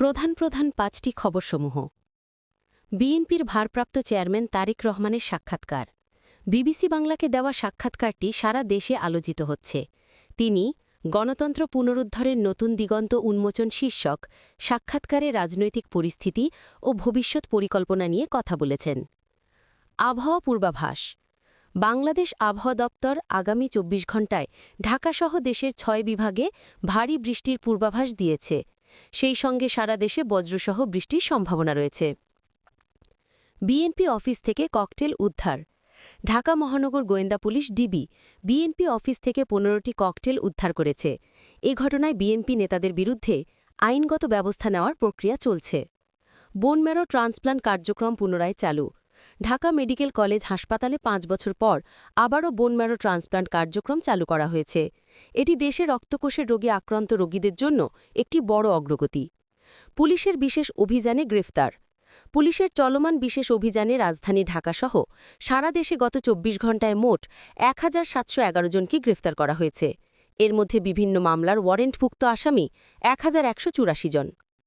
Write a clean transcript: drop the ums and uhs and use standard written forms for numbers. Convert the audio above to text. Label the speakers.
Speaker 1: প্রধান প্রধান ৫টি খবরসমূহ। বিএনপির ভারপ্রাপ্ত চেয়ারম্যান তারেক রহমানের সাক্ষাৎকার। বিবিসি বাংলাকে দেওয়া সাক্ষাৎকারটি সারা দেশে আলোচিত হচ্ছে। তিনি গণতন্ত্র পুনরুদ্ধারের নতুন দিগন্ত উন্মোচন শীর্ষক সাক্ষাৎকারে রাজনৈতিক পরিস্থিতি ও ভবিষ্যৎ পরিকল্পনা নিয়ে কথা বলেছেন। আবহাওয়া পূর্বাভাস। বাংলাদেশ আবহাওয়া দপ্তর আগামী ২৪ ঘণ্টায় ঢাকাসহ দেশের ৬ বিভাগে ভারী বৃষ্টির পূর্বাভাস দিয়েছে। সেই সঙ্গে সারা দেশে বজ্রসহ বৃষ্টির সম্ভাবনা রয়েছে। বিএনপি অফিস থেকে ককটেল উদ্ধার। ঢাকা মহানগর গোয়েন্দা পুলিশ ডিবি বিএনপি অফিস থেকে ১৫টি ককটেল উদ্ধার করেছে। এ ঘটনায় বিএনপি নেতাদের বিরুদ্ধে আইনগত ব্যবস্থা নেওয়ার প্রক্রিয়া চলছে। বোন ম্যারো ট্রান্সপ্লান্ট কার্যক্রম পুনরায় চালু। ঢাকা মেডিকেল কলেজ হাসপাতালে ৫ বছর পর আবারও বোন ম্যারো ট্রান্সপ্লান্ট কার্যক্রম চালু করা হয়েছে। এটি দেশে রক্তকোষের রোগে আক্রান্ত রোগীদের জন্য একটি বড় অগ্রগতি। পুলিশের বিশেষ অভিযানে গ্রেফতার। পুলিশের চলমান বিশেষ অভিযানে রাজধানী ঢাকাসহ সারা দেশে গত ২৪ ঘণ্টায় মোট ১৭১১ জনকে গ্রেফতার করা হয়েছে। এর মধ্যে বিভিন্ন মামলার ওয়ারেন্টভুক্ত আসামি ১১৮৪ জন।